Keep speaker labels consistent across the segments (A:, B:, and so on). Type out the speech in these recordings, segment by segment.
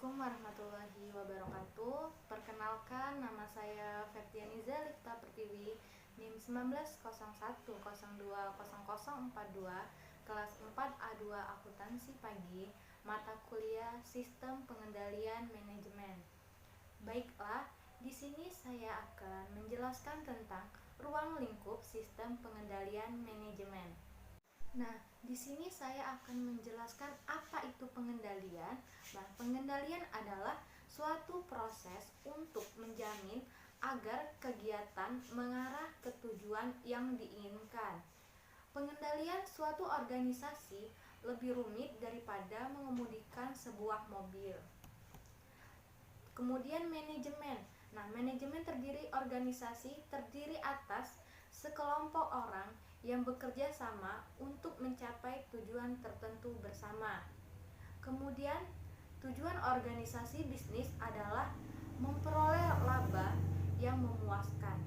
A: Assalamualaikum warahmatullahi wabarakatuh. Perkenalkan, nama saya Fertianiza Lifta Pertiwi, NIM 1901020042, kelas 4A2 Akuntansi Pagi, mata kuliah Sistem Pengendalian Manajemen. Baiklah, di sini saya akan menjelaskan tentang ruang lingkup Sistem Pengendalian Manajemen. Nah, di sini saya akan menjelaskan apa itu pengendalian. Nah, pengendalian adalah suatu proses untuk menjamin agar kegiatan mengarah ke tujuan yang diinginkan. Pengendalian suatu organisasi lebih rumit daripada mengemudikan sebuah mobil. Kemudian manajemen. Nah, manajemen terdiri atas sekelompok orang yang bekerja sama untuk mencapai tujuan tertentu bersama. Kemudian, tujuan organisasi bisnis adalah memperoleh laba yang memuaskan.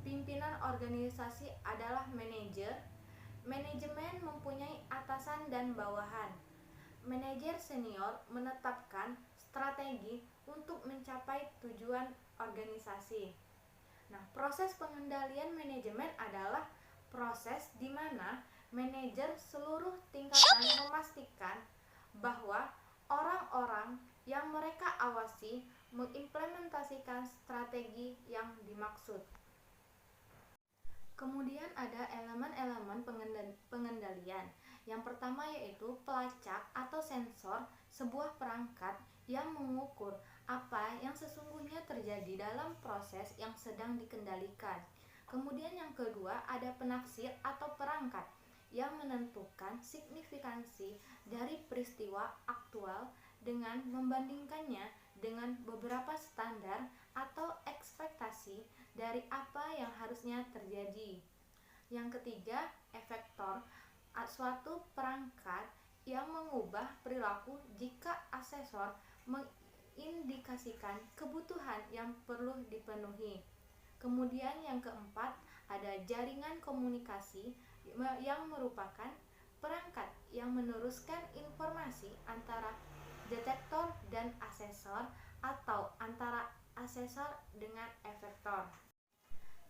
A: Pimpinan organisasi adalah manajer. Manajemen mempunyai atasan dan bawahan. Manajer senior menetapkan strategi untuk mencapai tujuan organisasi. Nah, proses pengendalian manajemen adalah proses di mana manajer seluruh tingkatan memastikan bahwa orang-orang yang mereka awasi mengimplementasikan strategi yang dimaksud. Kemudian ada elemen-elemen pengendalian. Yang pertama yaitu pelacak atau sensor, sebuah perangkat yang mengukur apa yang sesungguhnya terjadi dalam proses yang sedang dikendalikan. Kemudian yang kedua ada penaksir atau perangkat yang menentukan signifikansi dari peristiwa aktual dengan membandingkannya dengan beberapa standar atau ekspektasi dari apa yang harusnya terjadi. Yang ketiga, efektor, suatu perangkat yang mengubah perilaku jika asesor mengindikasikan kebutuhan yang perlu dipenuhi. Kemudian yang keempat, ada jaringan komunikasi yang merupakan perangkat yang meneruskan informasi antara detektor dan asesor atau antara asesor dengan efektor.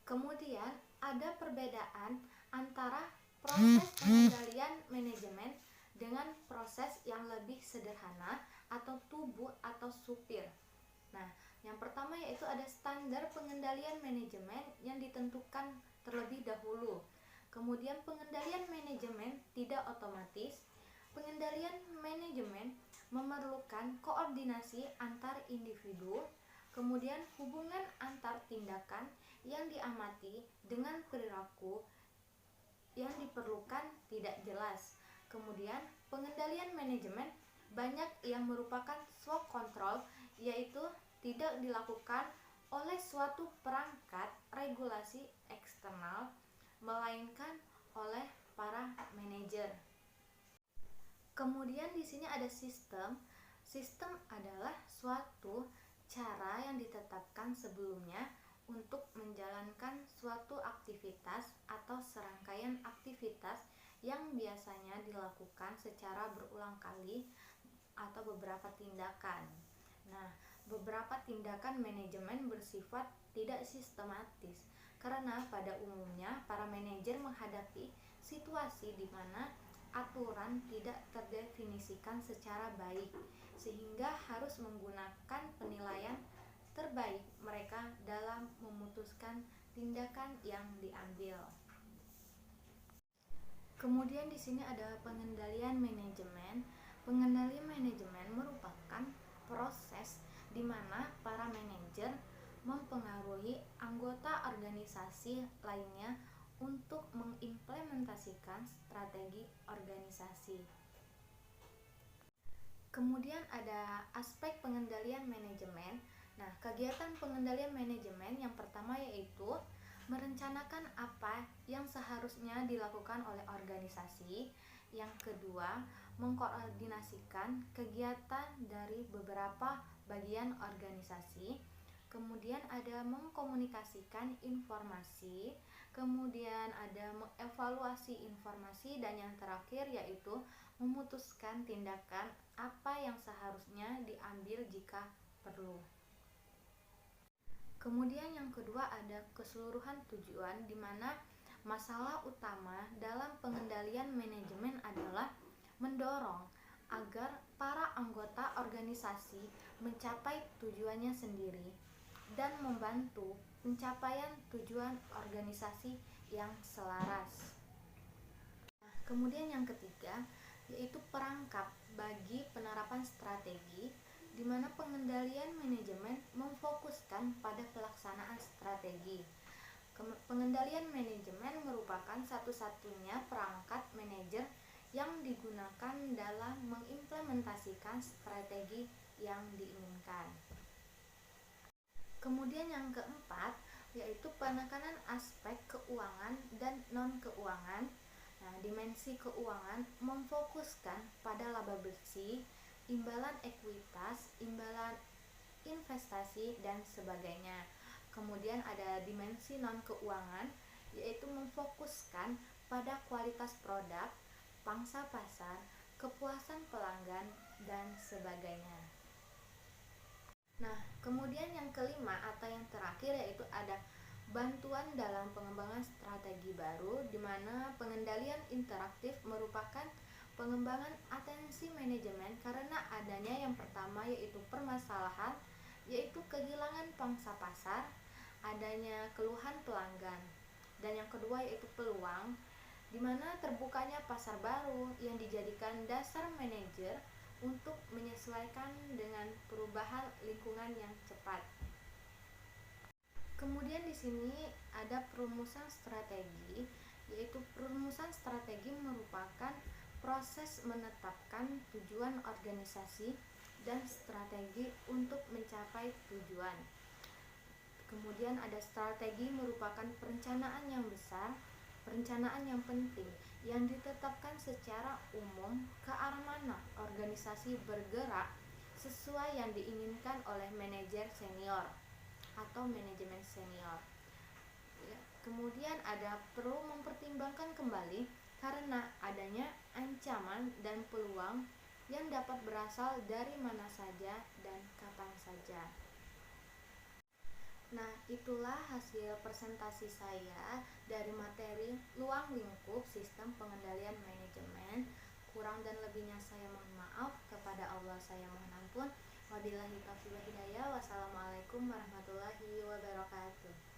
A: Kemudian ada perbedaan antara proses pengendalian manajemen dengan proses yang lebih sederhana atau tubuh atau supir. Nah, yang pertama yaitu ada standar pengendalian manajemen yang ditentukan terlebih dahulu. Kemudian pengendalian manajemen tidak otomatis. Pengendalian manajemen memerlukan koordinasi antar individu. Kemudian hubungan antar tindakan yang diamati dengan perilaku yang diperlukan tidak jelas. Kemudian pengendalian manajemen banyak yang merupakan swak control, yaitu tidak dilakukan oleh suatu perangkat regulasi eksternal, melainkan oleh para manajer. Kemudian di sini ada sistem. Sistem adalah suatu cara yang ditetapkan sebelumnya untuk menjalankan suatu aktivitas atau serangkaian aktivitas yang biasanya dilakukan secara berulang kali atau beberapa tindakan. Nah, beberapa tindakan manajemen bersifat tidak sistematis karena pada umumnya para manajer menghadapi situasi di mana aturan tidak terdefinisikan secara baik sehingga harus menggunakan penilaian terbaik mereka dalam memutuskan tindakan yang diambil. Kemudian di sini ada pengendalian manajemen. Pengendalian manajemen merupakan proses di mana para manajer mempengaruhi anggota organisasi lainnya untuk mengimplementasikan strategi organisasi. Kemudian ada aspek pengendalian manajemen. Nah, kegiatan pengendalian manajemen yang pertama yaitu merencanakan apa yang seharusnya dilakukan oleh organisasi. Yang kedua, mengkoordinasikan kegiatan dari beberapa bagian organisasi. Kemudian ada mengkomunikasikan informasi. Kemudian ada mengevaluasi informasi dan yang terakhir yaitu memutuskan tindakan apa yang seharusnya diambil jika perlu. Kemudian yang kedua ada keseluruhan tujuan, di mana masalah utama dalam pengendalian manajemen adalah mendorong agar para anggota organisasi mencapai tujuannya sendiri dan membantu pencapaian tujuan organisasi yang selaras. Kemudian yang ketiga yaitu perangkap bagi penerapan strategi, di mana pengendalian manajemen memfokuskan pada pelaksanaan strategi. Pengendalian manajemen merupakan satu-satunya perangkat manajer yang digunakan dalam mengimplementasikan strategi yang diinginkan. Kemudian yang keempat yaitu penekanan aspek keuangan dan non-keuangan. Nah, dimensi keuangan memfokuskan pada laba bersih, imbalan ekuitas, imbalan investasi, dan sebagainya. Kemudian ada dimensi non-keuangan, yaitu memfokuskan pada kualitas produk, pangsa pasar, kepuasan pelanggan, dan sebagainya. Nah, kemudian yang kelima atau yang terakhir yaitu ada bantuan dalam pengembangan strategi baru, di mana pengendalian interaktif merupakan pengembangan atensi manajemen karena adanya yang pertama yaitu permasalahan, yaitu kehilangan pangsa pasar, adanya keluhan pelanggan, dan yang kedua yaitu peluang, di mana terbukanya pasar baru yang dijadikan dasar manajer untuk menyesuaikan dengan perubahan lingkungan yang cepat. Kemudian di sini ada perumusan strategi, yaitu perumusan strategi merupakan proses menetapkan tujuan organisasi dan strategi untuk mencapai tujuan. Kemudian ada strategi merupakan perencanaan yang besar, perencanaan yang penting yang ditetapkan secara umum ke arah mana organisasi bergerak sesuai yang diinginkan oleh manajer senior atau manajemen senior. Kemudian ada perlu mempertimbangkan kembali karena adanya ancaman dan peluang yang dapat berasal dari mana saja dan kapan saja. Nah, itulah hasil presentasi saya dari materi luang lingkup sistem pengendalian manajemen. Kurang dan lebihnya saya mohon maaf, kepada Allah saya mohon ampun. Wabillahi taufiq wal hidayah. Wassalamualaikum warahmatullahi wabarakatuh.